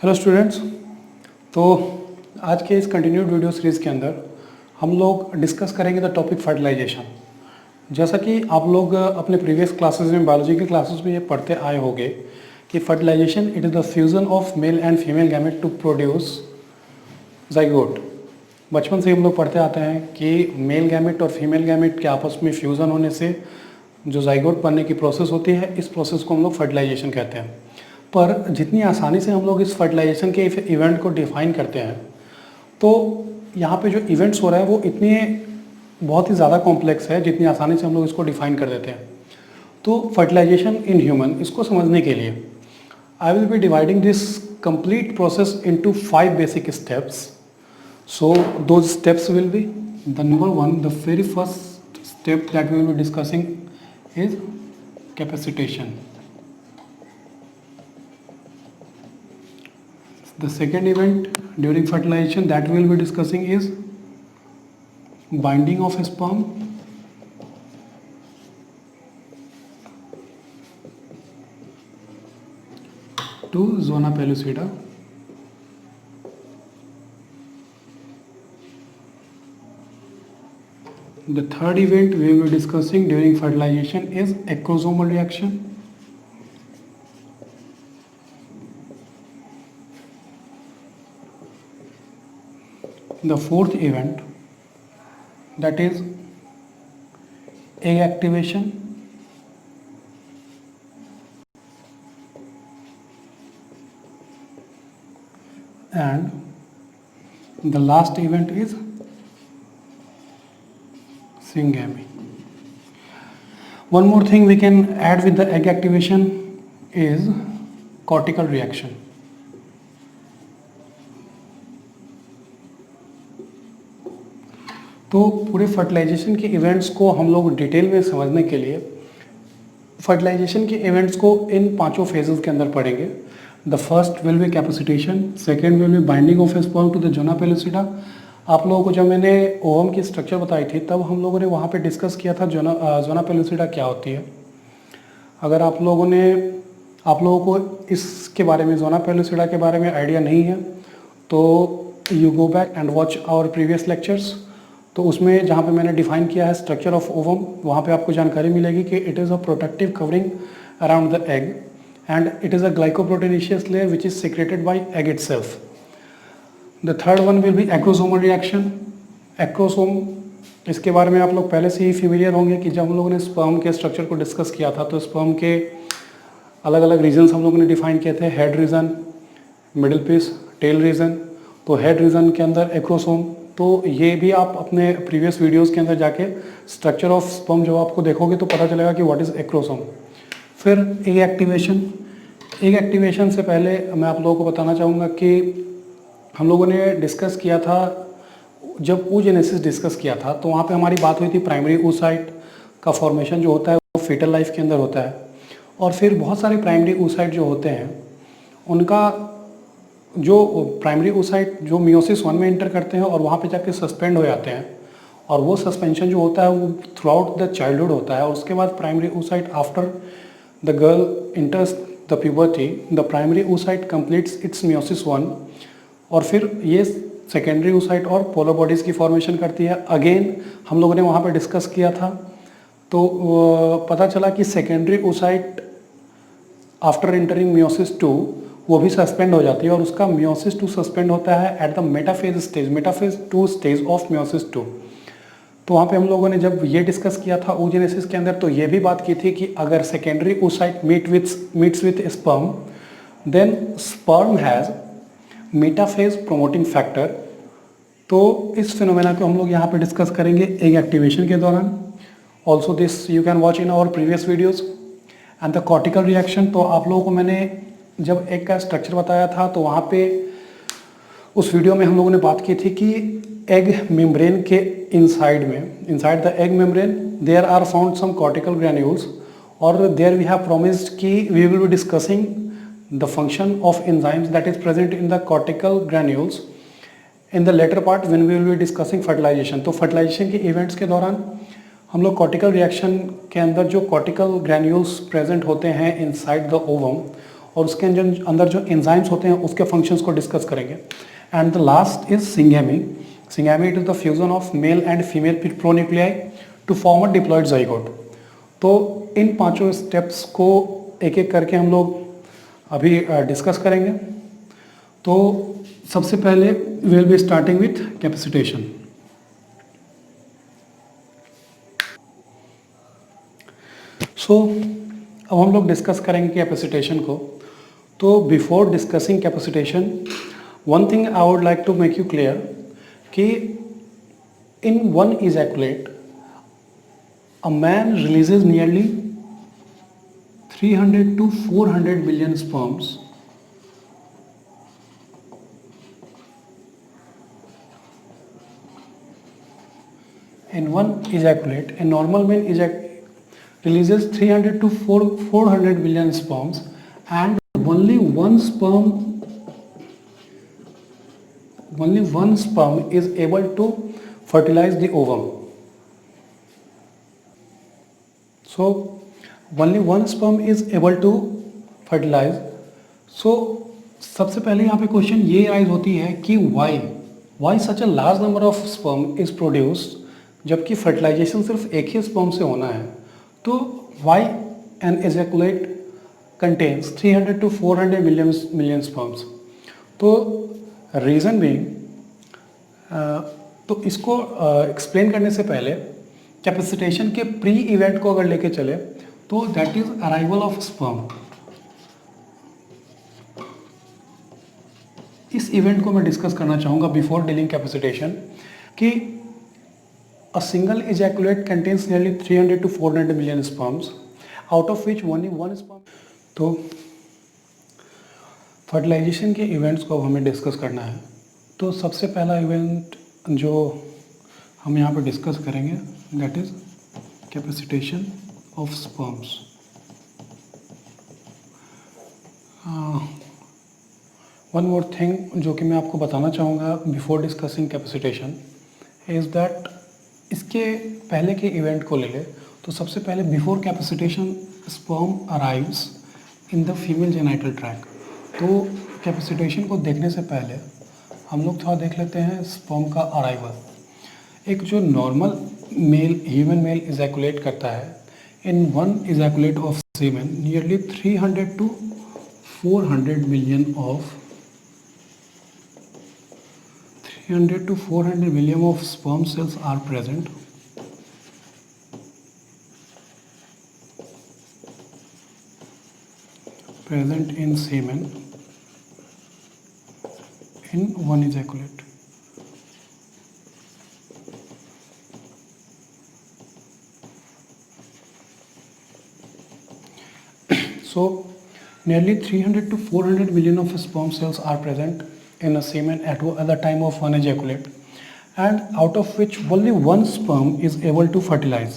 Hello students. तो आज के इस कंटिन्यूड वीडियो सीरीज़ के अंदर हम लोग डिस्कस करेंगे द टॉपिक फर्टिलाइजेशन। जैसा कि आप लोग अपने प्रीवियस क्लासेस में बायोलॉजी के क्लासेस में ये पढ़ते आए होंगे कि fertilization it is the fusion of male and female gamete to produce zygote. बचपन से हम लोग पढ़ते आते हैं कि मेल गैमेट और फीमेल गैमेट के आपस में फ्यूज़न होने से जो जाइगोट बनने की प्रोसेस होती है, इस प्रोसेस को हम लोग फर्टिलाइजेशन कहते हैं। पर जितनी आसानी से हम लोग इस फर्टिलाइजेशन के इवेंट को डिफाइन करते हैं, तो यहाँ पे जो इवेंट्स हो रहा है वो इतने बहुत ही ज़्यादा कॉम्प्लेक्स है जितनी आसानी से हम लोग इसको डिफाइन कर देते हैं। तो फर्टिलाइजेशन इन ह्यूमन, इसको समझने के लिए I will be dividing this complete process into 5 basic steps. So those steps will be the number one, the very first step that we will be discussing is capacitation. The second event during fertilization that we will be discussing is binding of sperm to zona pellucida. The third event we will be discussing during fertilization is acrosomal reaction. The fourth event, that is egg activation. And the last event is syngamy. One more thing we can add with the egg activation is cortical reaction. तो पूरे fertilisation के events को हम लोग detail में समझने के लिए फर्टिलाइजेशन के इवेंट्स को इन पांचों फेजेस के अंदर पढ़ेंगे. The first will be capacitation, second will be binding of sperm to the zona pellucida. आप लोगों को जब मैंने ओवम की स्ट्रक्चर बताई थी तब हम लोगों ने वहाँ पे डिस्कस किया था जोना पेलुसिडा क्या होती है. अगर आप लोगों को इसके बारे में, जोना पेलुसिडा के बारे में आइडिया नहीं है, तो you go back and watch our previous lectures. तो उसमें जहाँ पे मैंने डिफाइन किया है स्ट्रक्चर ऑफ ओवम, वहाँ पे आपको जानकारी मिलेगी कि it is a protective covering around the egg and it is a glycoproteinaceous layer which is secreted by egg itself. The third one will be acrosomal reaction. Acrosome, इसके बारे में आप लोग पहले से ही फेमिलियर होंगे कि जब हम लोगों ने स्पर्म के स्ट्रक्चर को डिस्कस किया था तो स्पर्म के अलग अलग रीजन्स हम लोगों ने डिफाइन किए थे. Head region, middle piece, tail region. तो हेड रीजन के अंदर एक्रोसोम. तो ये भी आप अपने प्रीवियस वीडियोस के अंदर जाके स्ट्रक्चर ऑफ स्पर्म जब आपको देखोगे तो पता चलेगा कि व्हाट इज़ एक्रोसोम. फिर एग एक्टिवेशन. एग एक्टिवेशन से पहले मैं आप लोगों को बताना चाहूँगा कि हम लोगों ने डिस्कस किया था, जब oogenesis डिस्कस किया था तो वहाँ पे हमारी बात हुई थी प्राइमरी oocyte का फॉर्मेशन जो होता है वो फीटल लाइफ के अंदर होता है. और फिर बहुत सारे प्राइमरी oocyte जो होते हैं उनका जो प्राइमरी oocyte जो मियोसिस 1 में इंटर करते हैं और वहाँ पे जाके सस्पेंड हो जाते हैं, और वो सस्पेंशन जो होता है वो थ्रू आउट द चाइल्डहुड होता है. और उसके बाद primary oocyte after the girl इंटर्स the puberty, the primary oocyte completes it's meiosis 1 और फिर ये सेकेंडरी oocyte और पोलर बॉडीज़ की फॉर्मेशन करती है. अगेन हम लोगों ने वहाँ पे डिस्कस किया था तो पता चला कि secondary oocyte after entering meiosis 2 वो भी सस्पेंड हो जाती है और उसका मियोसिस 2 सस्पेंड होता है at the metaphase stage, metaphase 2 stage of meiosis 2. तो वहाँ पे हम लोगों ने जब ये डिस्कस किया था oogenesis के अंदर तो ये भी बात की थी कि अगर secondary oocyte meets with sperm then sperm has metaphase promoting factor. तो इस फिनोमेना को हम लोग यहाँ पे डिस्कस करेंगे एग एक्टिवेशन के दौरान. Also this you can watch in our previous videos. And the cortical reaction, तो आप लोगों को मैंने जब एग का स्ट्रक्चर बताया था तो वहाँ पे उस वीडियो में हम लोगों ने बात की थी कि एग मेम्ब्रेन के इनसाइड में, inside the egg membrane there are found some cortical granules. और देयर वी हैव प्रोमिस्ड कि we will be discussing the function of enzymes that is present in the cortical granules in the later part when we will be discussing fertilization. तो fertilization के events के दौरान हम लोग cortical reaction के अंदर जो cortical granules present होते हैं inside the ovum और उसके अंदर जो एंजाइम्स होते हैं उसके फंक्शंस को डिस्कस करेंगे। And the last is syngamy. Syngamy it is the fusion of male and female pronuclei to form a diploid zygote. तो इन पांचों स्टेप्स को एक एक करके हम लोग अभी डिस्कस करेंगे। तो सबसे पहले we will be starting with capacitation. So अब हम लोग डिस्कस करेंगे कैपेसिटेशन को। तो before discussing capacitation, one thing I would like to make you clear कि in one ejaculate a man releases nearly 300 to 400 billion sperms in one ejaculate. A normal man releases 300 to 400 billion sperms, and only one sperm is able to fertilize the ovum. So only one sperm is able to fertilize. So सबसे पहले यहाँ पे question ये rise होती है कि why such a large number of sperm is produced, जबकि fertilisation सिर्फ एक ही स्पर्म से होना है। तो why an ejaculate contains 300 to 400 million sperms? तो रीज़न बीइंग, तो इसको एक्सप्लेन करने से पहले कैपेसिटेशन के प्री इवेंट को अगर लेके चले तो that is arrival of sperm. इस इवेंट को मैं डिस्कस करना चाहूँगा बिफोर डीलिंग कैपेसिटेशन कि a single ejaculate contains nearly 300 to 400 million sperms, out of which only one sperm. तो फर्टिलाइजेशन के इवेंट्स को अब हमें डिस्कस करना है। तो सबसे पहला इवेंट जो हम यहाँ पर डिस्कस करेंगे that is capacitation of sperms. One more thing जो कि मैं आपको बताना चाहूँगा before discussing capacitation is that इसके पहले के इवेंट को ले ले तो सबसे पहले before capacitation sperm arrives in the female genital tract. तो कैपेसिटेशन को देखने से पहले हम लोग थोड़ा देख लेते हैं स्पर्म का अराइवल। एक जो नॉर्मल ह्यूमन मेल इजैकुलेट करता है, in one ejaculate of semen nearly 300 to 400 million of sperm cells are present in semen in one ejaculate. So nearly 300 to 400 million of sperm cells are present in a semen at the time of one ejaculate, and out of which only one sperm is able to fertilize.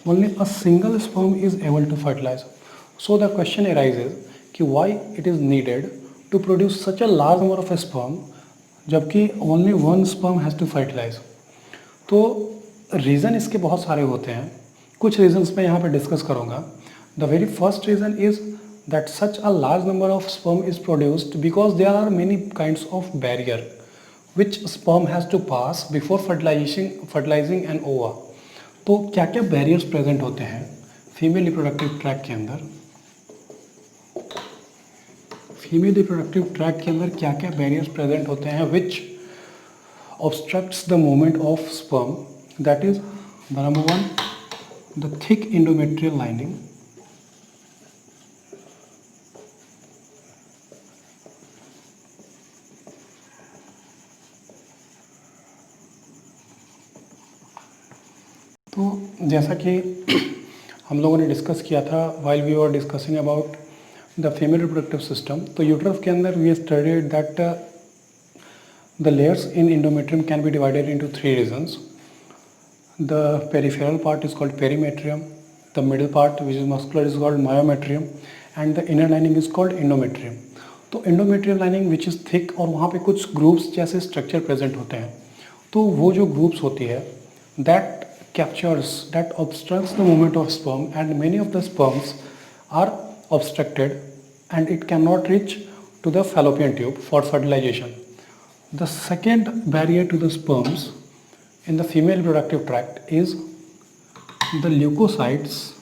Only a single sperm is able to fertilize. So the question arises कि why it is needed to produce such a large number of sperm जबकि only one sperm has to fertilize. तो reason इसके बहुत सारे होते हैं, कुछ regions मैं यहाँ पर डिस्कस करूँगा। The very first reason is that such a large number of sperm is produced because there are many kinds of barrier which sperm has to pass before fertilizing an ova. तो क्या क्या barriers present होते हैं female reproductive tract के अंदर? Female reproductive tract के अंदर क्या क्या barriers present होते हैं which obstructs the movement of sperm? That is the number one, the thick endometrial lining. तो जैसा कि हम लोगों ने डिस्कस किया था while we were discussing about the female reproductive system, तो यूट्रस के अंदर we studied that the layers in endometrium can be divided into 3 regions. The peripheral part is called perimetrium, the middle part which is muscular is called myometrium, and the inner lining is called endometrium. तो endometrial lining which is thick और वहाँ पे कुछ groups जैसे structure present होते हैं। तो वो जो ग्रुप्स होती है that obstructs the movement of sperm, and many of the sperms are obstructed and it cannot reach to the fallopian tube for fertilization. The second barrier to the sperms in the female reproductive tract is the leukocytes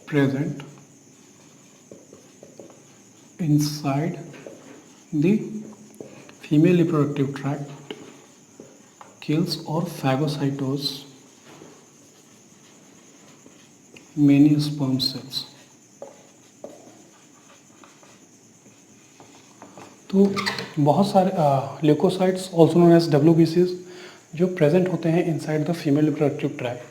present inside the female reproductive tract kills or phagocytose many sperm cells. तो बहुत सारे leucocytes also known as WBCs जो present होते हैं inside the female reproductive tract,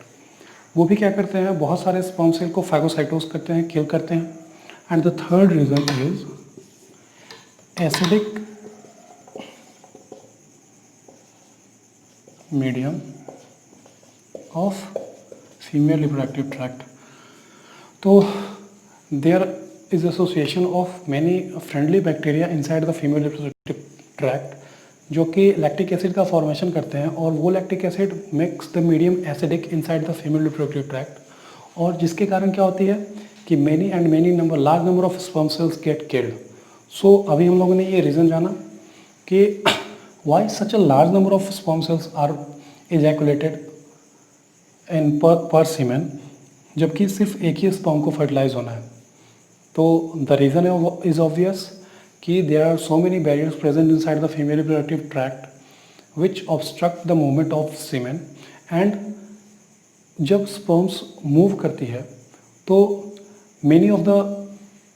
वो भी क्या करते हैं, बहुत सारे स्पर्म सेल को फैगोसाइटोस करते हैं, किल करते हैं. And the third region is acidic medium of female reproductive tract. तो there is association of many friendly bacteria inside the female reproductive tract जो कि लैक्टिक एसिड का फॉर्मेशन करते हैं और वो lactic acid makes the medium acidic inside the female reproductive tract, और जिसके कारण क्या होती है कि large number of sperm cells get killed. So अभी हम लोगों ने ये रीज़न जाना कि why such a large number of sperm cells are ejaculated in per semen, जबकि सिर्फ एक ही स्पर्म को फर्टिलाइज होना है. तो द रीज़न इज ऑब्वियस कि there are so many barriers present inside the female reproductive tract which obstruct the movement of semen. And जब sperms move करती है तो many of the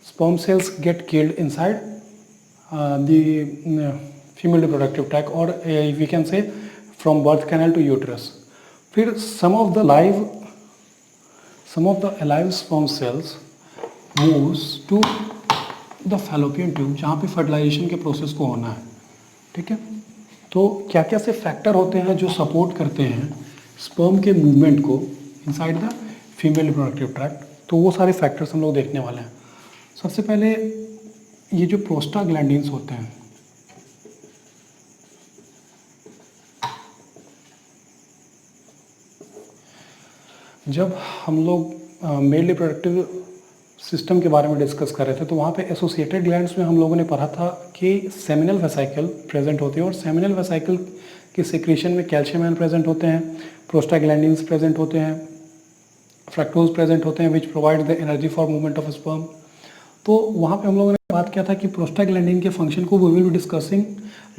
sperm cells get killed inside the female reproductive tract, और we can say from birth canal to uterus. फिर some of the alive sperm cells moves to the fallopian tube जहाँ पे fertilisation के process को होना है. ठीक है, तो क्या क्या से फैक्टर होते हैं जो सपोर्ट करते हैं स्पर्म के मूवमेंट को inside the female reproductive tract, तो वो सारे फैक्टर्स हम लोग देखने वाले हैं. सबसे पहले ये जो प्रोस्टाग्लैंडिन्स होते हैं, जब हम लोग मेल रिप्रोडक्टिव सिस्टम के बारे में डिस्कस कर रहे थे तो वहाँ पे एसोसिएटेड ग्लैंड्स में हम लोगों ने पढ़ा था कि सेमिनल वेसाइकल प्रेजेंट होते हैं, और सेमिनल वेसाइकल के सिक्रीशन में कैल्शियम आयन प्रेजेंट होते हैं, प्रोस्टाग्लैंडिन्स प्रेजेंट होते हैं, फ्रक्टोज प्रेजेंट होते हैं which provide the energy for movement of sperm. तो वहाँ पे हम लोगों ने बात किया था कि प्रोस्टाग्लैंडिन के फंक्शन को we will be discussing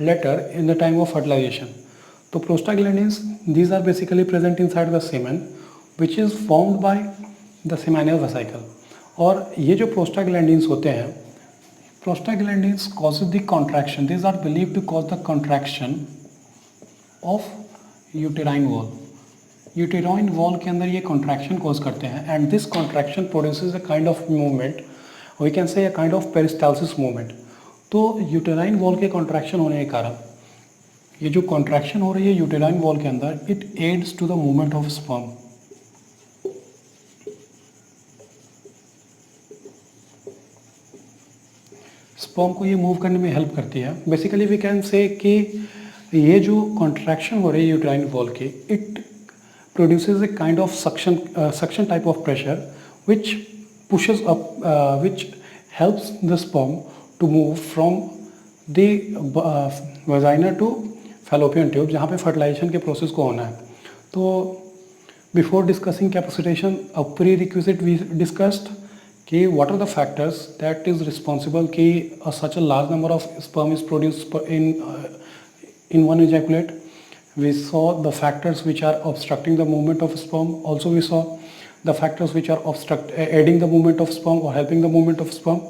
later in the time of fertilization. तो prostaglandins these are basically present inside the semen which is formed by the seminal vesicle. और ये जो प्रोस्टाग्लैंडिन्स होते हैं, prostaglandins causes the contraction, these are believe to cause the contraction of uterine wall. Uterine wall के अंदर ये contraction cause करते हैं and this contraction produces a kind of movement, we can से अ काइंड ऑफ पेरिस्टाल्सिस मूवमेंट. तो uterine wall के contraction होने के कारण ये जो कॉन्ट्रैक्शन हो रही है यूटेराइन वॉल के अंदर, it aids to the movement of sperm. Sperm को ये मूव करने में हेल्प करती है. बेसिकली वी कैन से कि ये जो कॉन्ट्रैक्शन हो रही है यूट्राइन वॉल की, it produces a kind of suction type of pressure which pushes up, which helps the sperm to move from the vagina to fallopian tube जहाँ पे फर्टिलाइजेशन के प्रोसेस को होना है. तो before discussing capacitation, a prerequisite we discussed कि what are the factors that is responsible कि such a large number of sperm is produced in one ejaculate. We saw the factors which are obstructing the movement of sperm. Also we saw the factors which are aiding the movement of sperm or helping the movement of sperm.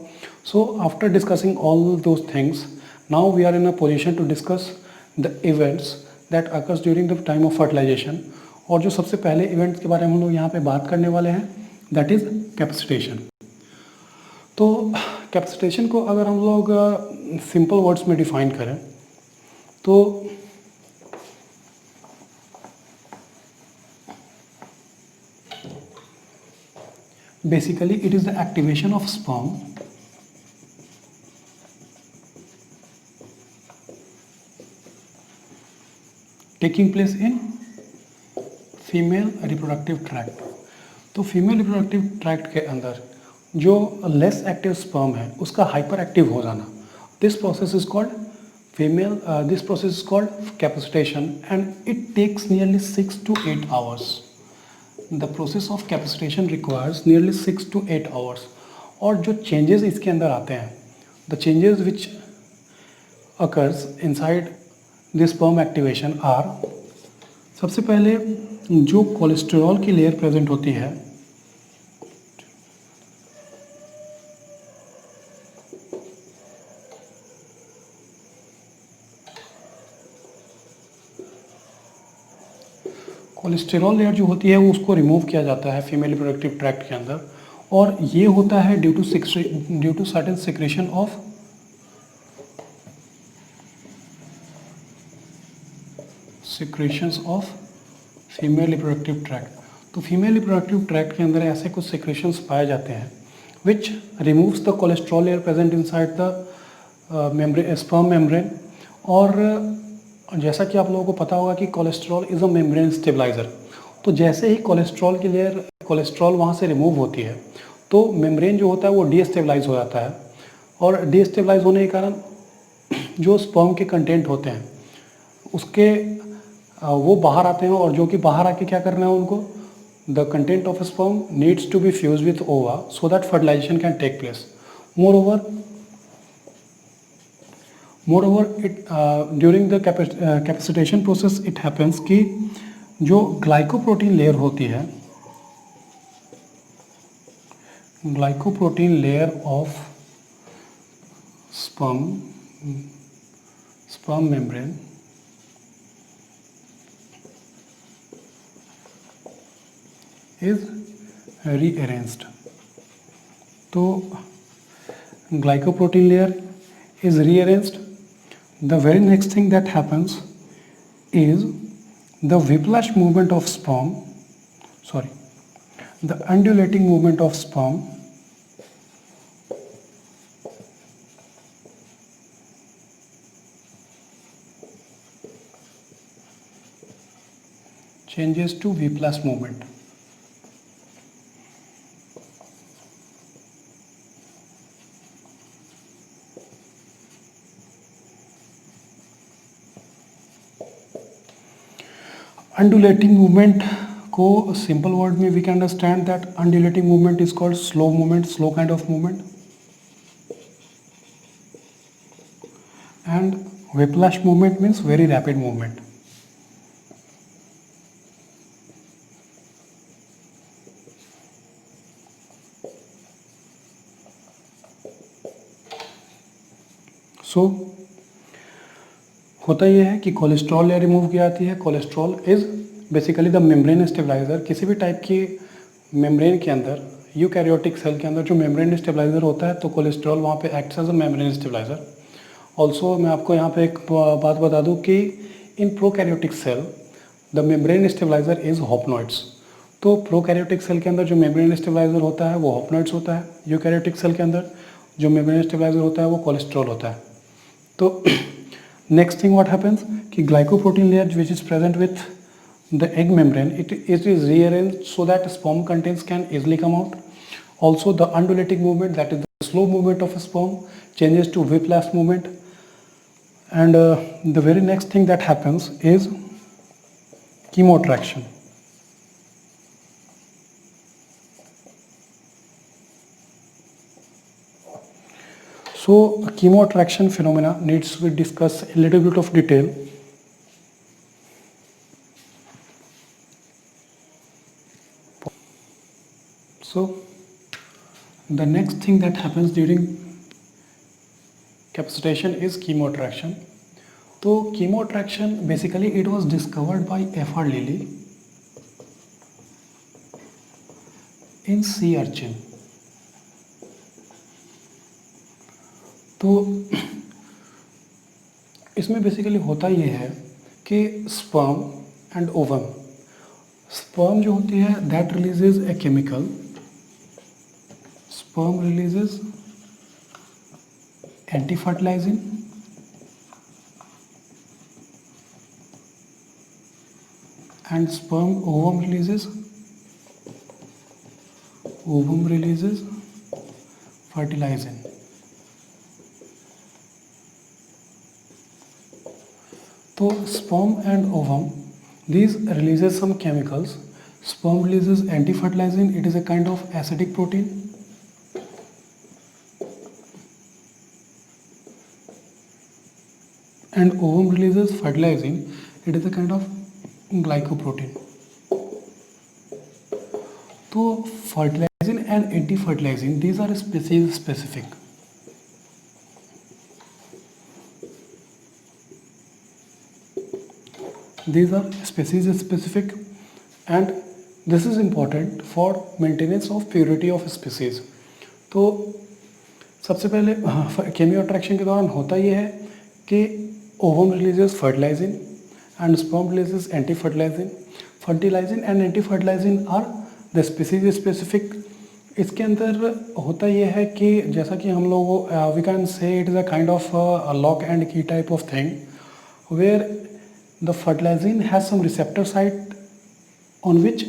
So after discussing all those things, now we are in a position to discuss the events that occurs during the time of fertilization. और जो सबसे पहले events के बारे में हम लोग यहाँ पे बात करने वाले हैं, that is कैपेसिटेशन. तो कैपेसिटेशन को अगर हम लोग सिंपल वर्ड्स में डिफाइन करें तो basically it is the activation of sperm taking place in female reproductive tract. तो फीमेल रिप्रोडक्टिव ट्रैक्ट के अंदर जो लेस एक्टिव स्पर्म है उसका हाइपर एक्टिव हो जाना, this process is called this process is called capacitation and it takes nearly 6 to 8 hours. The process of capacitation requires nearly 6 to 8 hours. और जो changes इसके अंदर आते हैं, the changes which occurs inside this sperm activation are, सबसे पहले जो cholesterol की लेयर प्रेजेंट होती है कोलेस्टेरॉल लेयर जो होती है वो उसको रिमूव किया जाता है फीमेल रिप्रोडक्टिव ट्रैक्ट के अंदर, और ये होता है due to certain secretion of female reproductive tract. तो फीमेल रिप्रोडक्टिव ट्रैक्ट के अंदर ऐसे कुछ सिक्रेशंस पाए जाते हैं which removes the cholesterol layer present inside the sperm membrane. और जैसा कि आप लोगों को पता होगा कि cholesterol is a membrane stabilizer, तो जैसे ही कोलेस्ट्रॉल वहाँ से रिमूव होती है तो मेम्ब्रेन जो होता है वो डीस्टेबलाइज हो जाता है, और डीस्टेबलाइज होने के कारण जो स्पर्म के कंटेंट होते हैं उसके वो बाहर आते हैं, और जो कि बाहर आके क्या करना है उनको, the content of sperm needs to be fuse with ova so that fertilization can take place. Moreover, during the capacitation process it happens कि जो ग्लाइकोप्रोटीन लेयर होती है, glycoprotein layer of sperm membrane is rearranged। तो glycoprotein layer is rearranged। The very next thing that happens is the whiplash movement of sperm, the undulating movement of sperm changes to whiplash movement। Undulating movement को simple word में we can understand that undulating movement is called slow movement, slow kind of movement, and whiplash movement means very rapid movement। सो होता यह है कि cholesterol layer remove की जाती है। Cholesterol is basically the membrane stabilizer. किसी भी टाइप की मेम्ब्रेन के अंदर, यूकैरियोटिक सेल के अंदर जो मेम्ब्रेन स्टेबलाइज़र होता है तो कोलेस्ट्रॉल वहाँ पे acts as a membrane stabilizer. Also मैं आपको यहाँ पे एक बात बता दूँ कि in prokaryotic cell the membrane stabilizer is hopanoids. तो प्रोकैरियोटिक सेल के अंदर जो मेम्ब्रेन स्टेबलाइज़र होता है वो होप्नॉइड्स होता है। यूकैरियोटिक सेल के अंदर जो मेम्ब्रेन स्टेबलाइज़र होता है वो कोलेस्ट्रॉल होता है। तो नेक्स्ट थिंग व्हाट हैपेंस कि glycoprotein layer which is present with the egg membrane, it is rearranged so that sperm contents can easily come out. Also the undulating movement, that is the slow movement of a sperm, changes to whiplash movement, and the very next thing that happens is chemoattraction। So chemoattraction phenomena needs to be discussed a little bit of detail। So the next thing that happens during capacitation is chemoattraction। तो chemoattraction basically it was discovered by F.R. Lilly in sea urchin। तो इसमें basically होता ये है कि sperm and ovum, sperm जो होती है that releases a chemical, sperm releases anti-fertilizing and ovum releases ovum releases fertilizing. So sperm and ovum, these releases some chemicals. Sperm releases anti-fertilizing, it is a kind of acidic protein. And ovum releases fertilizing, it is a kind of glycoprotein. So fertilizing and anti-fertilizing, these are species specific. These are species specific and this is important for maintenance of purity of species. तो सबसे पहले cameo attraction के दौरान होता ये है कि ovum releases fertilizing and sperm releases anti fertilizing. Fertilizing and anti fertilizing are the species specific. इसके अंदर होता ये है कि जैसा कि हम लोग we can say it is a kind of lock and key type of thing where the fertilizing has some receptor site on which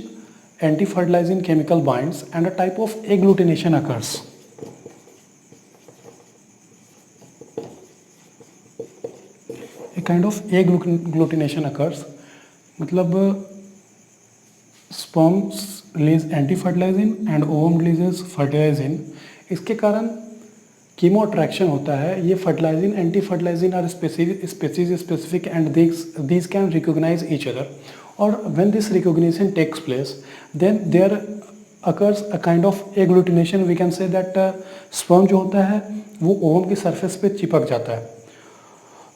anti-fertilizing chemical binds and a type of agglutination occurs. A kind of agglutination occurs. मतलब sperm release anti-fertilizing and ovum releases fertilizing. इसके कारण chemo attraction होता है. ये fertilizing anti fertilizing are species specific and these can recognize each other. और when this recognition takes place then there occurs a kind of agglutination. We can say that sperm जो होता है वो ovum की surface पे चिपक जाता है.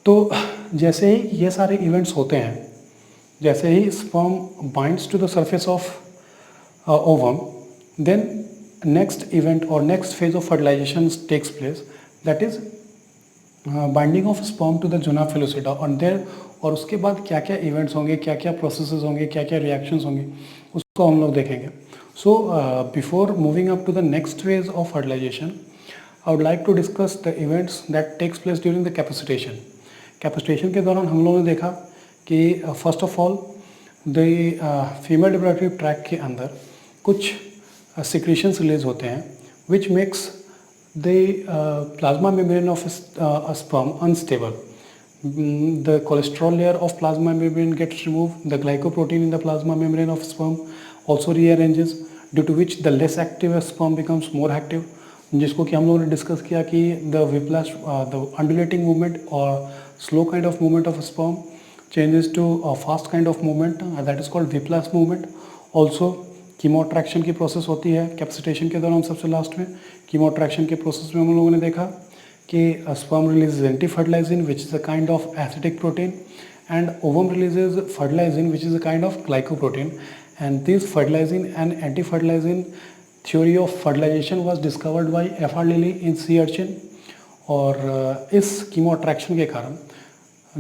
तो जैसे ही ये सारे इवेंट्स होते हैं, जैसे ही sperm binds to the surface of ovum, then next event or next phase of fertilization takes place, that is binding of sperm to the zona pellucida. on there और उसके बाद क्या क्या इवेंट्स होंगे, क्या क्या प्रोसेसेस होंगे, क्या क्या रिएक्शंस होंगे, उसको हम लोग देखेंगे. So before moving up to the next phase of fertilization, I would like to discuss the events that takes place during the capacitation. Capacitation के दौरान हम लोगों ने देखा कि first of all the female reproductive tract के अंदर कुछ secretions release होते हैं which makes the plasma membrane of a sperm unstable. The cholesterol layer of plasma membrane gets removed. The glycoprotein in the plasma membrane of sperm also rearranges, due to which the less active sperm becomes more active. जिसको कि हम लोगों ने discuss किया कि the whiplash, the undulating movement or slow kind of movement of sperm changes to a fast kind of movement, that is called whiplash movement. Also chemo attraction की process होती है कैपेसिटेशन के दौरान. सबसे लास्ट में chemo attraction के process में हम लोगों ने देखा कि sperm releases anti fertilizing which is a kind of acidic protein and ovum releases fertilizing which is a kind of glycoprotein. And this fertilizing and anti fertilizing theory of fertilization was discovered by F R Lillie in sea urchin. और इस chemo attraction के कारण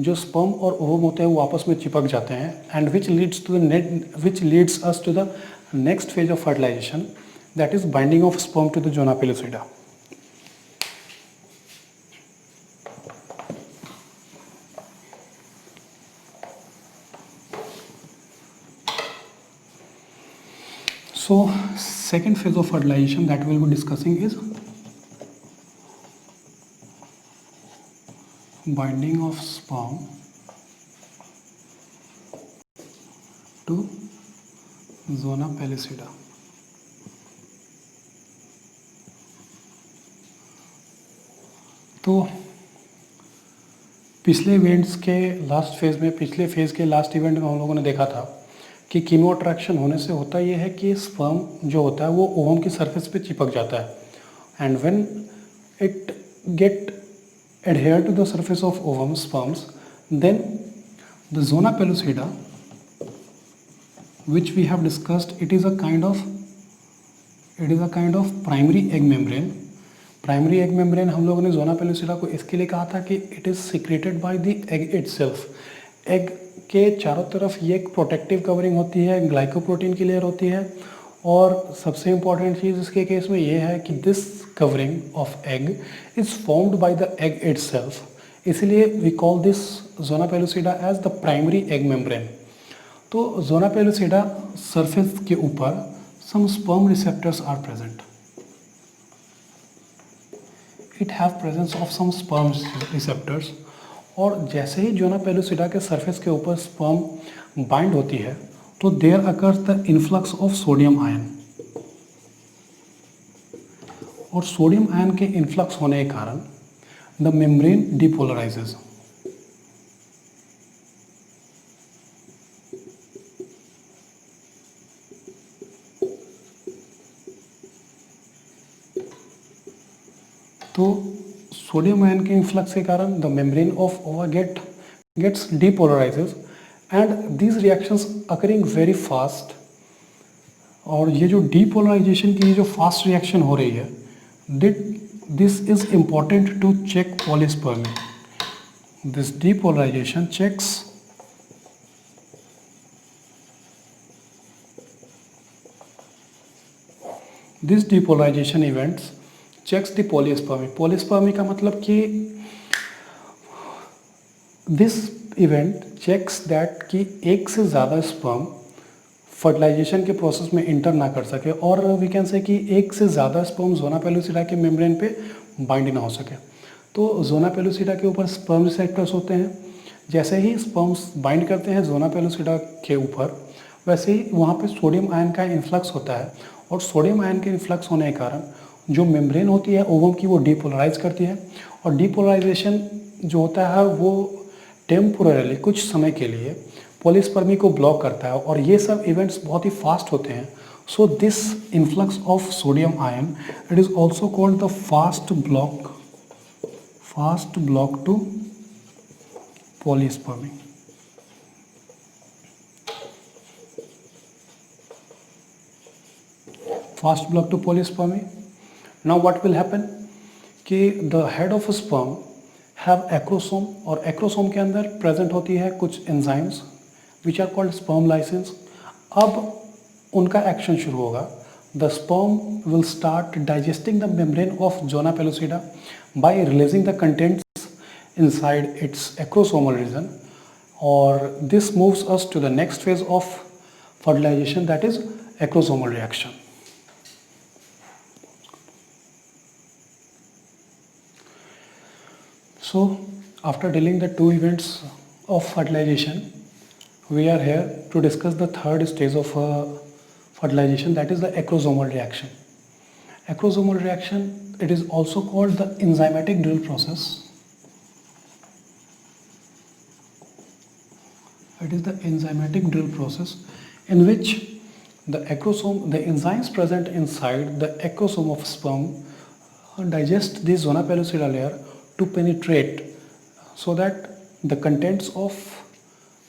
जो sperm और ovum होते हैं वो आपस में चिपक जाते हैं and which leads us to the next phase of fertilization, that is binding of sperm to the zona pellucida. So second phase of fertilization that we will be discussing is binding of sperm to zona pellucida. तो पिछले events के last phase में, पिछले phase के last event में हम लोगों ने देखा था कि कीमो अट्रैक्शन होने से होता ये है कि स्पर्म जो होता है वो ओवम की सरफेस पे चिपक जाता है and when it get adhere to the surface of ovum sperms, then the zona pellucida, which we have discussed, it is a kind of primary egg membrane. Primary egg membrane हम लोगों ने zona pellucida को इसके लिए कहा था कि it is secreted bye the egg itself. Egg के चारों तरफ ये एक प्रोटेक्टिव कवरिंग होती है, ग्लाइकोप्रोटीन की लेयर होती है और सबसे इम्पॉर्टेंट चीज़ इसके केस में ये है कि this covering of egg is formed by the egg itself. इसलिए we call this zona pellucida as the primary egg membrane. तो जोना पेलुसिडा सरफेस के ऊपर some sperm receptors are present. It have presence of some sperm receptors. और जैसे ही zona pellucida के surface के ऊपर sperm bind होती है तो there occurs the influx of sodium ion, और सोडियम आयन के इन्फ्लक्स होने के कारण द मेम्ब्रेन डिपोलराइजेज। तो सोडियम आयन के इन्फ्लक्स के कारण the membrane of ova gets depolarizes and these reactions occurring very fast. और ये जो डिपोलराइजेशन की जो फास्ट रिएक्शन हो रही है, this is important to check polyspermy. This depolarization checks this depolarization events checks the polyspermy. Polyspermy का मतलब कि दिस इवेंट चेक्स दैट कि एक से ज़्यादा स्पर्म फर्टिलाइजेशन के प्रोसेस में इंटर ना कर सके, और वी कैन से कि एक से ज़्यादा स्पर्म जोना पेलुसिडा के मेम्ब्रेन पे बाइंड ना हो सके। तो जोना पेलुसिडा के ऊपर स्पर्म रिसेप्टर्स होते हैं। जैसे ही स्पर्म्स बाइंड करते हैं जोना पेलुसिडा के ऊपर, वैसे ही वहाँ पे सोडियम आयन का इन्फ्लक्स होता है, और सोडियम आयन के इन्फ्लक्स होने के कारण जो मेम्ब्रेन होती है ओवम की वो डिपोलराइज करती है, और डिपोलराइजेशन जो होता है वो टेम्पोरली कुछ समय के लिए पॉलीस्पर्मी को ब्लॉक करता है, और ये सब इवेंट्स बहुत ही फास्ट होते हैं। So this influx of sodium ion it is also called the fast block to polyspermy. Fast block to polyspermy. Now what will happen कि the head of a sperm have acrosome, और acrosome के अंदर present होती है कुछ enzymes which are called sperm lysins। अब उनका action शुरू होगा। The sperm will start digesting the membrane of zona pellucida by releasing the contents inside its acrosomal region, और this moves us to the next phase of fertilization, that is acrosomal reaction। So after dealing the two events of fertilization, we are here to discuss the third stage of fertilization, that is the acrosomal reaction. Acrosomal reaction, it is also called the enzymatic drill process. It is the enzymatic drill process in which the enzymes present inside the acrosome of sperm digest the zona pellucida layer to penetrate, so that the contents of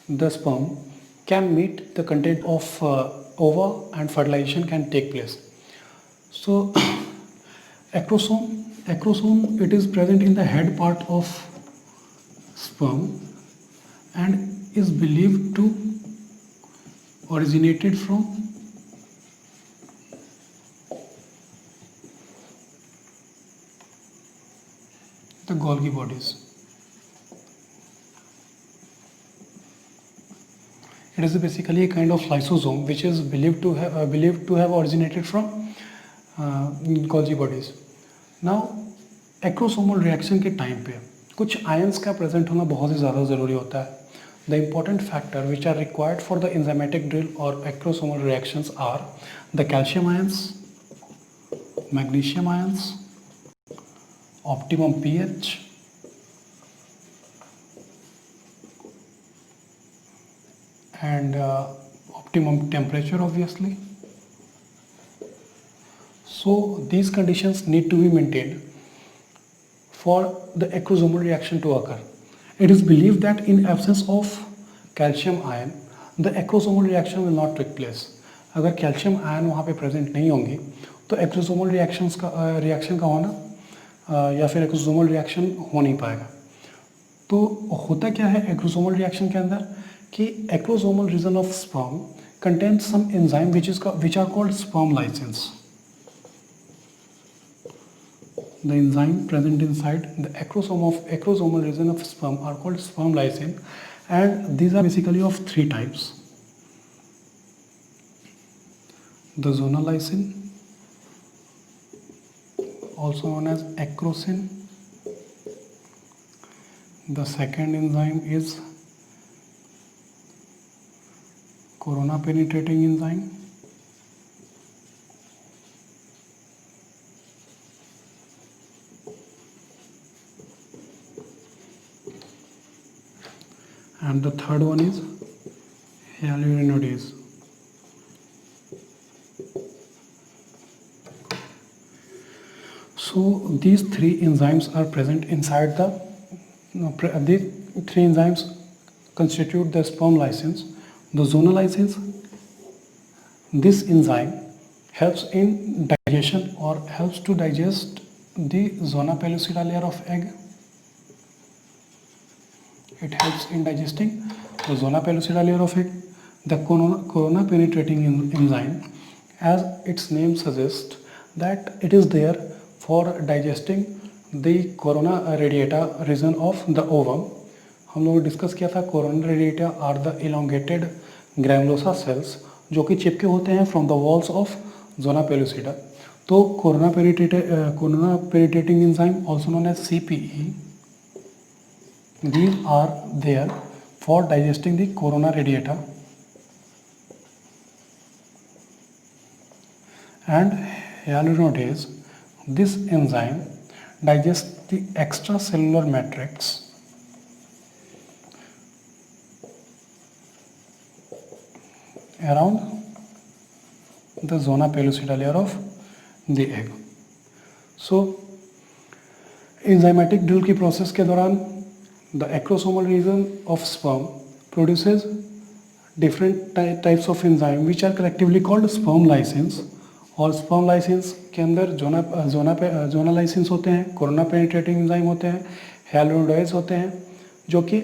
the sperm can meet the content of ova and fertilization can take place. So acrosome it is present in the head part of sperm and is believed to originated from the Golgi bodies. It is basically a kind of lysosome which is believed to have originated from Golgi bodies. Now acrosomal reaction के time पे कुछ ions का present होना बहुत ही ज़्यादा ज़रूरी होता है। The important factor which are required for the enzymatic drill or acrosomal reactions are the calcium ions, magnesium ions, optimum pH, and optimum temperature obviously. So these conditions need to be maintained for the acrosomal reaction to occur. It is believed that in absence of calcium ion, the acrosomal reaction will not take place. अगर calcium ion वहाँ पे present नहीं होंगे तो acrosomal reaction का होना या फिर एक्रोसोमल रिएक्शन हो नहीं पाएगा। तो होता क्या है एक्रोसोमल रिएक्शन के अंदर कि acrosomal region of sperm contains some enzyme which are called sperm lysins. The enzyme present inside the acrosomal region of sperm are called sperm lysin, and these are basically of three types. the zona lysin, also known as acrosin. The second enzyme is corona penetrating enzyme. And the third one is hyaluronidase. So these three enzymes are present inside these three enzymes constitute the sperm lysins. The zona lysins, this enzyme helps in digestion or helps to digest the zona pellucida layer of egg. It helps in digesting the zona pellucida layer of egg. The corona penetrating enzyme, as its name suggests, that it is there for digesting the corona radiata region of the ovum. हम लोग discuss किया था corona radiata are the elongated granulosa cells जो कि चिपके होते हैं from the walls of zona pellucida. तो corona penetrating enzyme, also known as CPE, these are there for digesting the corona radiata. And hyaluronidase, this enzyme digests the extracellular matrix around the zona pellucida layer of the egg. So enzymatic drill की process के दौरान the acrosomal region of sperm produces different types of enzyme which are collectively called sperm lysins. और sperm lysins के अंदर जोना lysins होते हैं, corona penetrating enzyme होते हैं, hyaluronidase होते हैं, जो कि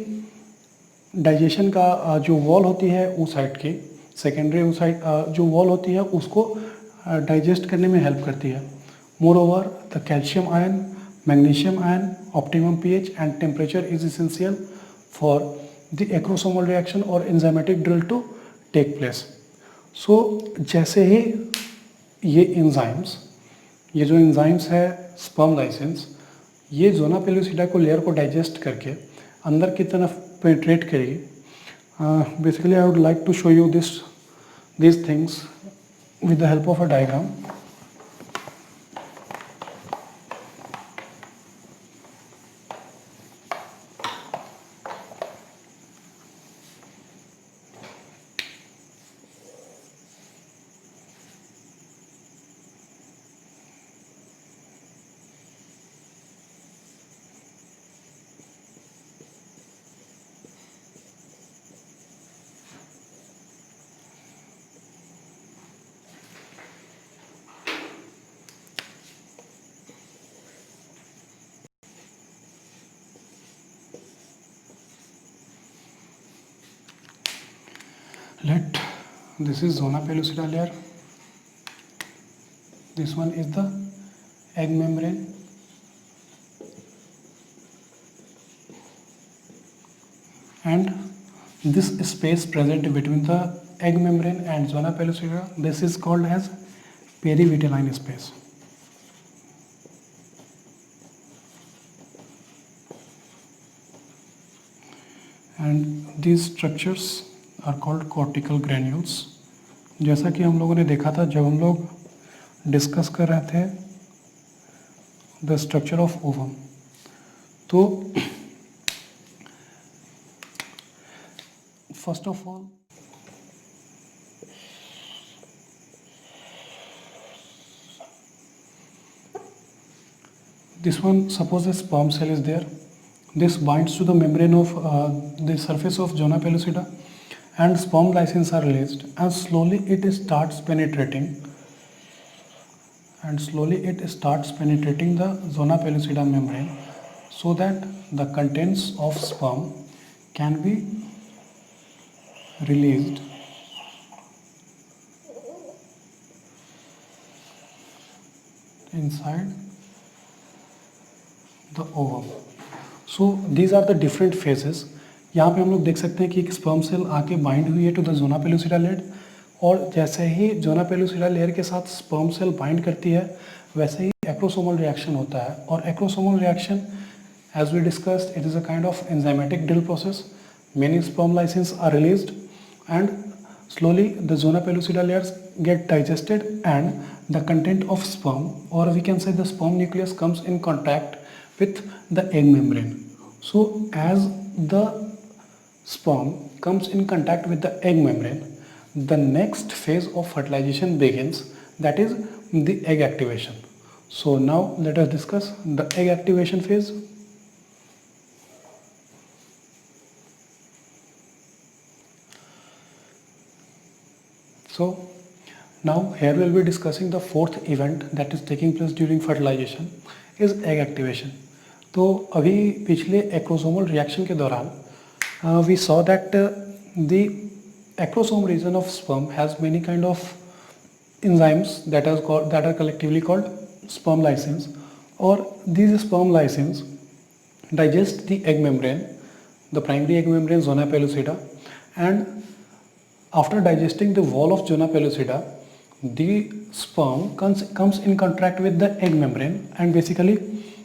डाइजेशन का जो वॉल होती है उस साइड की सेकेंडरी साइड जो वॉल होती है उसको डाइजेस्ट करने में हेल्प करती है. More over the calcium ion, magnesium ion, optimum pH and temperature is essential for the acrosomal reaction or enzymatic drill to take place. So जैसे ही ये जो enzymes है sperm lysins, ये zona pellucida को लेयर को digest करके अंदर की तरफ पेनिट्रेट करेगी. Basically I would like to show you these things with the help of a diagram. This is zona pellucida layer. This one is the egg membrane. And this space present between the egg membrane and zona pellucida, this is called as perivitelline space. And these structures are called cortical granules. जैसा कि हम लोगों ने देखा था जब हम लोग डिस्कस कर रहे थे द स्ट्रक्चर ऑफ ओवम, तो first of all this one, suppose a sperm cell is there. This binds to the membrane of the surface of zona pellucida and sperm lysins are released, and slowly it starts penetrating the zona pellucida membrane so that the contents of sperm can be released inside the ovum. So these are the different phases. यहाँ पे हम लोग देख सकते हैं कि एक sperm cell आके बाइंड हुई है to the zona pellucida led और जैसे ही जोना पेलुसिडा लेयर के साथ स्पर्म सेल बाइंड करती है वैसे ही एक्रोसोमल रिएक्शन होता है। और acrosomal reaction as we discussed, it is a kind of enzymatic drill process. Many sperm lysins are released and slowly the zona pellucida layers get digested and the content of sperm, or we can say the sperm nucleus, comes in contact with the egg membrane. So as the sperm comes in contact with the egg membrane, the next phase of fertilization begins, that is the egg activation. So now let us discuss the egg activation phase. So now here we will be discussing the fourth event that is taking place during fertilization is egg activation. तो अभी पिछले acrosomal reaction के दौरान we saw that the acrosome region of sperm has many kind of enzymes that are collectively called sperm lysins, or these sperm lysins digest the egg membrane, the primary egg membrane zona pellucida, and after digesting the wall of zona pellucida, the sperm comes in contact with the egg membrane, and basically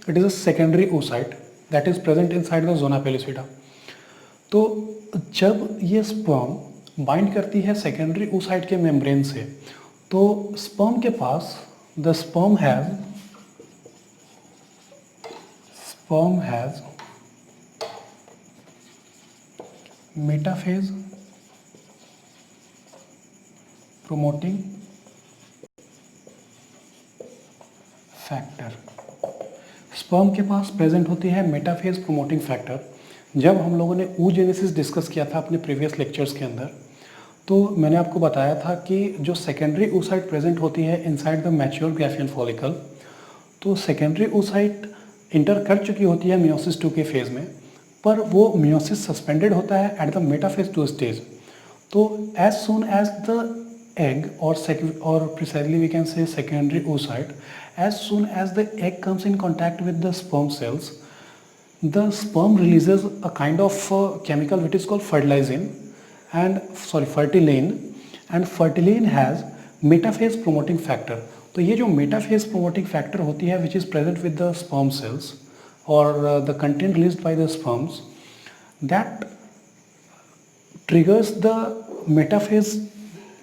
it is a secondary oocyte that is present inside the zona pellucida. तो जब ये sperm bind करती है secondary oocyte के membrane से, तो sperm के पास the sperm has metaphase promoting factor. Sperm के पास प्रेजेंट होती है मेटाफेज प्रोमोटिंग फैक्टर। जब हम लोगों ने oogenesis डिस्कस किया था अपने प्रीवियस लेक्चर्स के अंदर, तो मैंने आपको बताया था कि जो सेकेंडरी oocyte प्रेजेंट होती है inside the mature Graafian follicle, तो सेकेंडरी oocyte इंटर कर चुकी होती है मियोसिस 2 के फेज में, पर वो मियोसिस सस्पेंडेड होता है एट द मेटाफेज 2 स्टेज। तो as soon as the egg, or precisely we can say secondary oocyte, as soon as the egg comes in contact with the sperm cells, the sperm releases a kind of chemical which is called fertilene, and fertilene has metaphase promoting factor. तो ये जो metaphase promoting factor होती है which is present with the sperm cells, or the content released by the sperms, that triggers the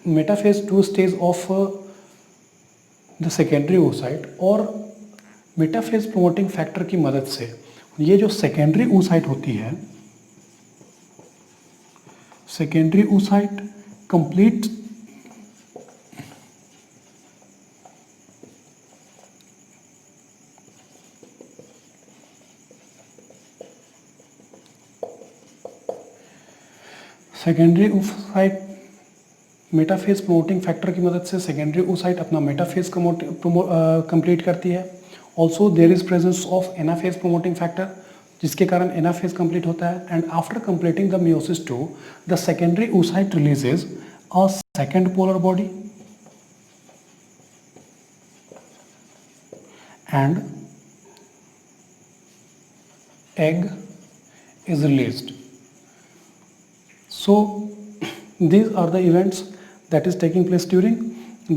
metaphase 2 stage of the secondary oocyte, और metaphase promoting factor की मदद से ये जो सेकेंडरी oocyte होती है, secondary oocyte complete secondary oocyte metaphase promoting factor की मदद से सेकेंडरी oocyte अपना मेटाफेज कंप्लीट करती है। Also there is presence of anaphase promoting factor, जिसके कारण एनाफेज कंप्लीट होता है। And after completing the meiosis 2, the secondary oocyte releases a second polar body and egg is released. So these are the events that is taking place during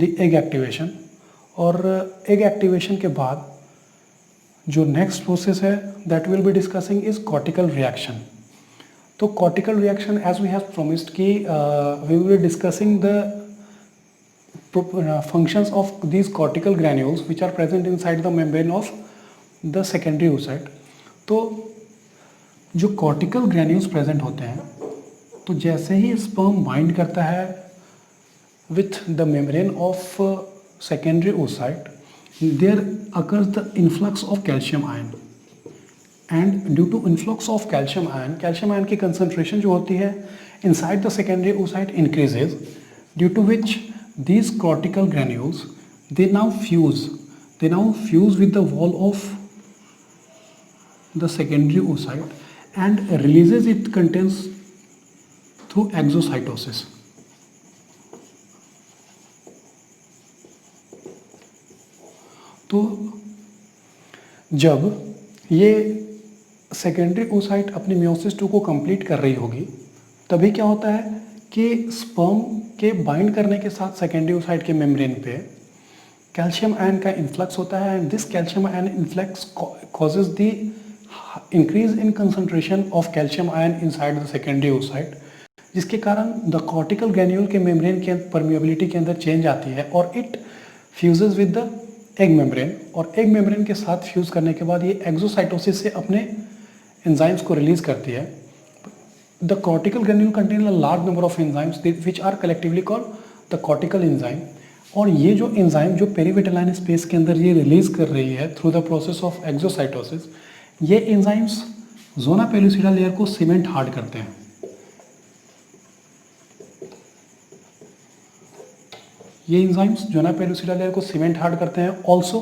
the egg activation. और egg activation के बाद जो next process है that we'll be discussing is cortical reaction. तो cortical reaction, as we have promised कि we will be discussing the functions of these cortical granules which are present inside the membrane of the secondary oocyte. तो जो cortical granules present होते हैं, तो जैसे ही sperm bind करता है with the membrane of secondary oocyte, there occurs the influx of calcium ion, and due to influx of calcium ion की concentration जो होती है inside the secondary oocyte increases, due to which these cortical granules they now fuse with the wall of the secondary oocyte and releases its contents through exocytosis. तो जब ये secondary oocyte अपनी meiosis 2 को complete कर रही होगी, तभी क्या होता है कि स्पर्म के बाइंड करने के साथ सेकेंडरी ओसाइट के मेम्ब्रेन पे कैल्शियम आयन का इन्फ्लक्स होता है and this calcium ion influx causes the increase in concentration of calcium ion inside the secondary oocyte, जिसके कारण द कॉर्टिकल ग्रैन्यूल के मेम्ब्रेन के परमिएबिलिटी के अंदर चेंज आती है और it fuses with the egg membrane, और एग मेम्ब्रेन के साथ फ्यूज करने के बाद ये एक्सोसाइटोसिस से अपने एंजाइम्स को रिलीज करती है. The cortical granule contain a large number of enzymes which are collectively called the cortical enzyme, और ये जो एंजाइम जो पेरीविटेलाइन स्पेस के अंदर ये रिलीज कर रही है through the process of exocytosis, ये एंजाइम्स जोना पेलुसिडा लेयर को सीमेंट हार्ड करते हैं. ये एंजाइम्स जोना पेलुसिडा लेयर को सीमेंट हार्ड करते हैं. ऑल्सो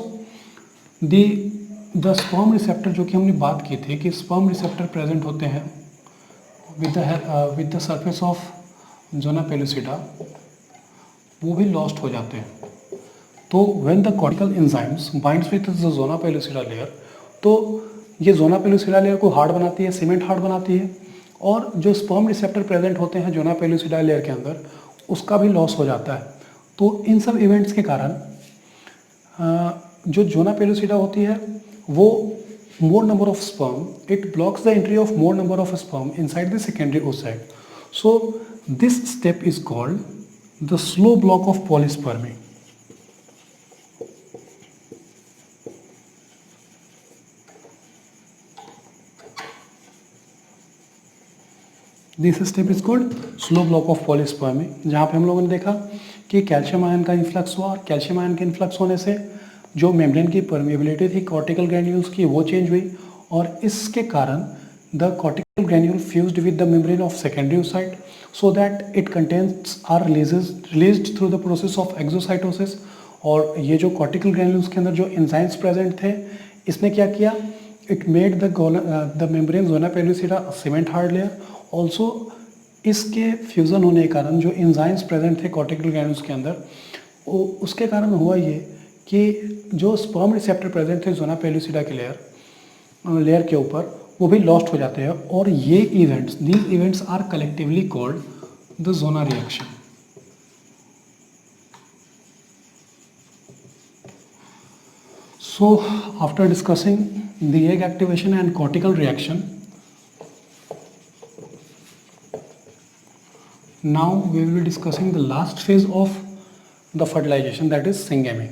द स्पर्म रिसेप्टर, जो कि हमने बात की थी कि स्पर्म रिसेप्टर प्रेजेंट होते हैं with the surface of zona pellucida, वो भी लॉस्ट हो जाते हैं. तो when the cortical enzymes binds with the zona pellucida layer, तो ये जोना पेलुसिडा लेयर को हार्ड बनाती है, सीमेंट हार्ड बनाती है, और जो स्पर्म रिसेप्टर प्रेजेंट होते हैं जोना पेलुसिडा लेयर के अंदर, उसका भी लॉस हो जाता है. तो इन सब इवेंट्स के कारण जो जोना पेलुसिडा होती है वो more number of sperm, it blocks the entry of more number of sperm inside the secondary oocyte. So this step is called the slow block of polyspermy. This step is called slow block of polyspermy, जहाँ पे हम लोगों ने देखा कि calcium ion का influx हुआ, और कैल्शियम आयन के इन्फ्लक्स होने से जो मेम्ब्रेन की परमिएबिलिटी थी कॉर्टिकल ग्रैन्यूल्स की वो चेंज हुई, और इसके कारण the cortical granule fused with the membrane of secondary oocyte so that it contents are released through the process of exocytosis. और ये जो कॉर्टिकल ग्रैन्यूल्स के अंदर जो एंजाइम्स प्रेजेंट थे, इसने क्या किया, it made the membrane zona pellucida cement hard layer. Also इसके फ्यूज़न होने के कारण जो एंजाइम्स प्रेजेंट थे कॉर्टिकल ग्रैन्यूल्स के अंदर, उसके कारण हुआ ये कि जो स्पर्म रिसेप्टर प्रेजेंट थे जोना पेलुसिडा के लेयर के ऊपर, वो भी लॉस्ट हो जाते हैं. और ये events, these events are collectively called the zona reaction. So after discussing the egg activation and cortical reaction, now we will be discussing the last phase of the fertilization, that is syngamy.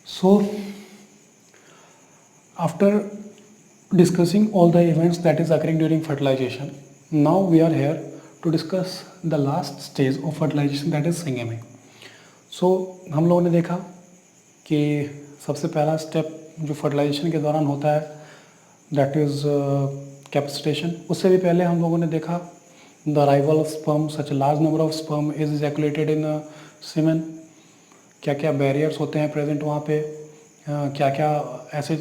So after discussing all the events that is occurring during fertilization, now we are here to discuss the last stage of fertilization, that is syngamy. So हम लोगों ने देखा कि सबसे पहला step जो fertilisation के दौरान होता है दैट इज़ कैपेसिटेशन. उससे भी पहले हम लोगों ने देखा the arrival of sperm, such large number of sperm is ejaculated in semen. क्या क्या बैरियर्स होते हैं प्रेजेंट वहाँ पे, क्या क्या ऐसे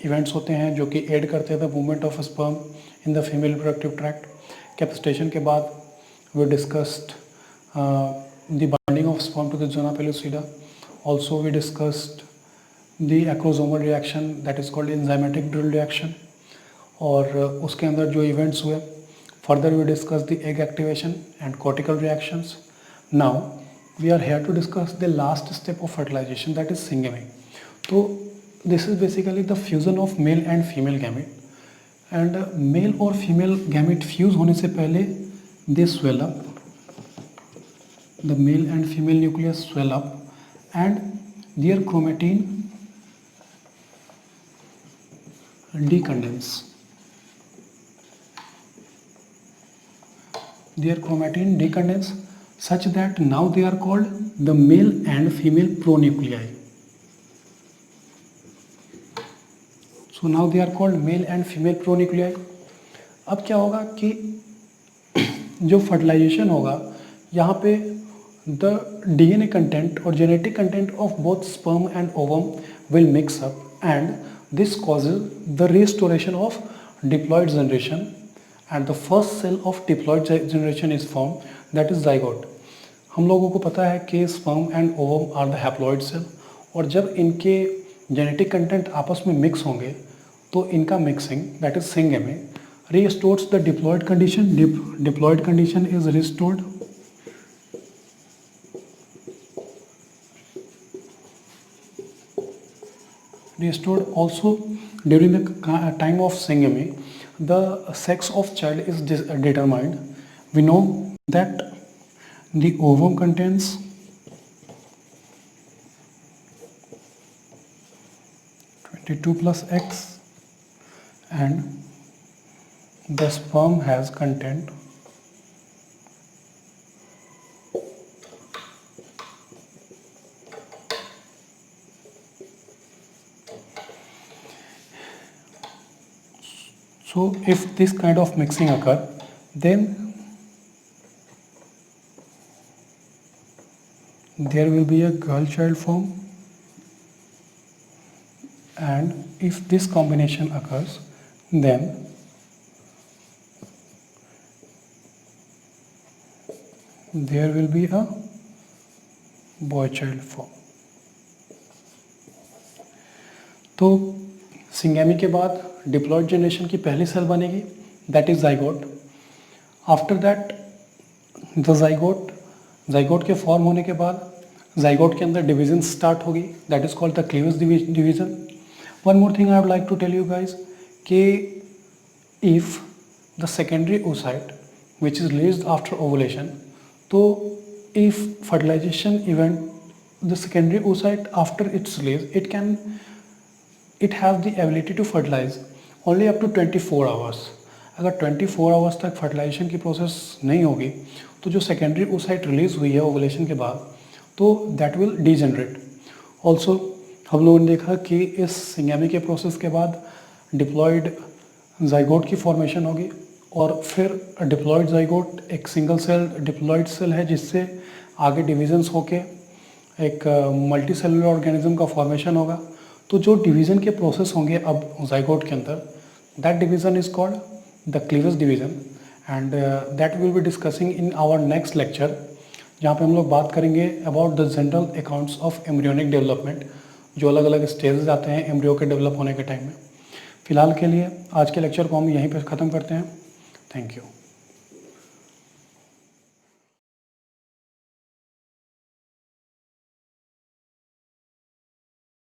इवेंट्स होते हैं जो कि एड करते हैं the movement of sperm in the female reproductive tract. Capacitation के बाद we discussed the binding of sperm to the zona pellucida. Also we discussed the acrosomal reaction that is called enzymatic drill reaction, और उसके अंदर जो events हुए. Further we discuss the egg activation and cortical reactions. Now we are here to discuss the last step of fertilization, that is syngamy. So this is basically the fusion of male and female gamete, and male और female gamete fuse होने से पहले they swell up, the male and female nucleus swell up and their chromatin decondense. Their chromatin decondense such that now they are called the male and female pronuclei. So now they are called male and female pronuclei. अब क्या होगा कि जो fertilisation होगा यहाँ पे the DNA content or genetic content of both sperm and ovum will mix up, and this causes the restoration of diploid generation, and the first cell of diploid generation is formed, that is zygote. हम लोगों को पता है कि sperm and ovum are the haploid cell, और जब इनके genetic content आपस में मिक्स होंगे तो इनका mixing that is syngamy restores the diploid condition. Diploid condition is restored. Restored also during the time of syngamy. The sex of child is determined. We know that the ovum contains 22 plus X and the sperm has content so if this kind of mixing occur, then there will be a girl child form, and if this combination occurs, then there will be a boy child form. तो syngamy के बाद diploid generation की पहली cell बनेगी, that is zygote. After that the zygote के form होने के बाद जाइगोट के अंदर डिवीजन स्टार्ट होगी, that is called the cleavage division. One more thing I would like to tell you guys कि if the secondary oocyte which is released after ovulation, तो if fertilization event, the secondary oocyte after its release, it has the ability to fertilize only up to 24 hours. अगर 24 hours तक fertilisation की process नहीं होगी तो जो secondary oocyte release हुई है ओवुलेशन के बाद, तो दैट विल डीजेनरेट. ऑल्सो हम लोगों ने देखा कि इस सिंगेमी के प्रोसेस के बाद डिप्लॉयड जाइगोट की फॉर्मेशन होगी और फिर डिप्लॉयड जाइगोट एक सिंगल सेल डिप्लॉयड सेल है जिससे आगे डिविजन्स होके एक मल्टी सेलुलर ऑर्गेनिज्म का फॉर्मेशन होगा. तो जो डिवीज़न के प्रोसेस होंगे अब जाइगोट के अंदर, that division is called the cleavage division, and that will be discussing in our next lecture, जहाँ पे हम लोग बात करेंगे about the general accounts of embryonic development, जो अलग अलग स्टेजेस आते हैं एम्ब्रियो के डेवलप होने के टाइम में. फ़िलहाल के लिए आज के लेक्चर को हम यहीं पर ख़त्म करते हैं. Thank you.